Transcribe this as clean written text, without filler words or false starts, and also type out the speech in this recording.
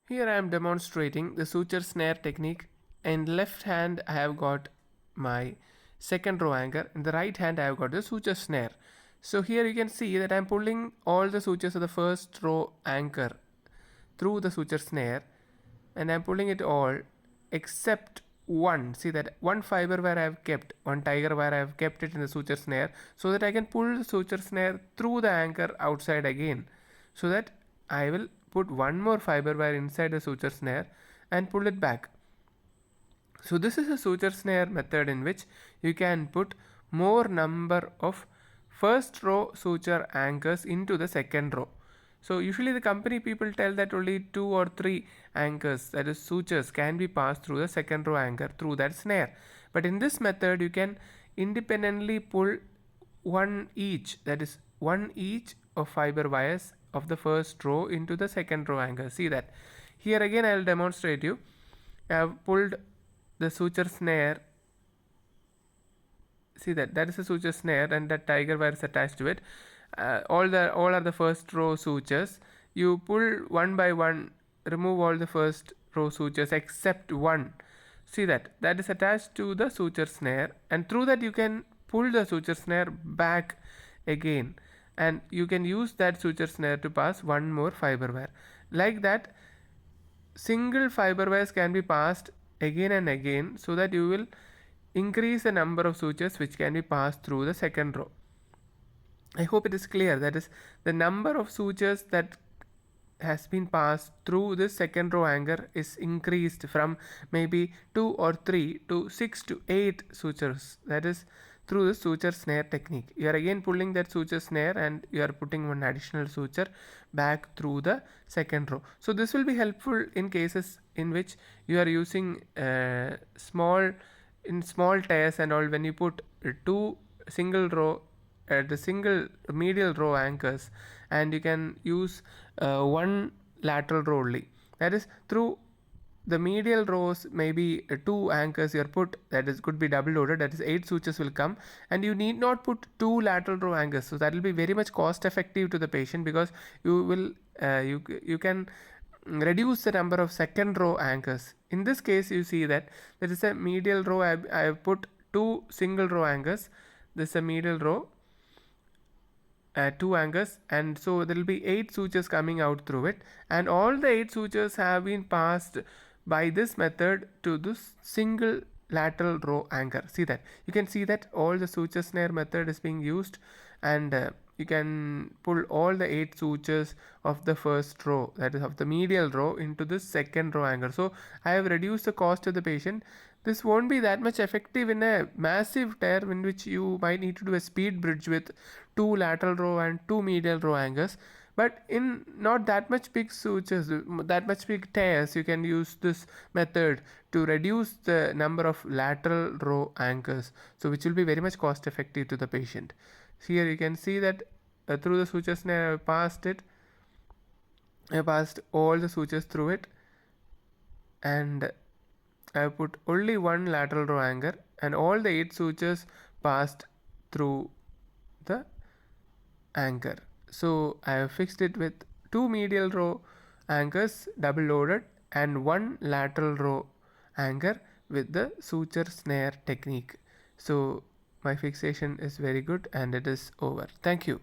Here I am demonstrating the suture snare technique. In left hand I have got my second row anchor. In the right hand I have got the suture snare. So here you can see that I am pulling all the sutures of the first row anchor through the suture snare, and I am pulling it all except one. See that one fiber where I have kept, one tiger where I have kept it in the suture snare, so that I can pull the suture snare through the anchor outside again, so that I will put one more fiber wire inside the suture snare and pull it back. So this is a suture snare method in which you can put more number of first row suture anchors into the second row. So usually the company people tell that only 2 or 3 anchors, that is sutures, can be passed through the second row anchor through that snare. But in this method you can independently pull one each, that is one each of fiber wires of the first row into the second row anchor. See that. Here again I will demonstrate you. I have pulled the suture snare. See that is a suture snare, and that tiger wire is attached to it. All are the first row sutures. You pull one by one, remove all the first row sutures except one. See that is attached to the suture snare, and through that you can pull the suture snare back again, and you can use that suture snare to pass one more fiber wire. Like that, single fiber wires can be passed again and again, so that you will increase the number of sutures which can be passed through the second row. I hope it is clear. That is, the number of sutures that has been passed through this second row anchor is increased from maybe 2 or 3 to 6 to 8 sutures. That is through the suture snare technique. You are again pulling that suture snare and you are putting one additional suture back through the second row. So this will be helpful in cases in which you are using small tears and all. When you put two single row the single medial row anchors, and you can use one lateral row only. That is, through the medial rows, maybe 2 anchors you are put, that is could be double loaded, that is 8 sutures will come, and you need not put 2 lateral row anchors. So that will be very much cost effective to the patient, because you will you can reduce the number of second row anchors. In this case you see that there is a medial row. I have put 2 single row anchors. This is a medial row, 2 anchors, and so there will be 8 sutures coming out through it, and all the 8 sutures have been passed by this method to this single lateral row anchor. See that, you can see that all the suture snare method is being used, and you can pull all the 8 sutures of the first row, that is of the medial row, into this second row anchor. So I have reduced the cost to the patient. This won't be that much effective in a massive tear in which you might need to do a speed bridge with 2 lateral row and 2 medial row anchors. But in not that much big sutures, that much big tears, you can use this method to reduce the number of lateral row anchors, so which will be very much cost effective to the patient. So here you can see that through the suture snare I passed it. I passed all the sutures through it, and I have put only one lateral row anchor, and all the 8 sutures passed through the anchor. So I have fixed it with 2 medial row anchors double loaded and 1 lateral row anchor with the suture snare technique. So my fixation is very good and it is over. Thank you.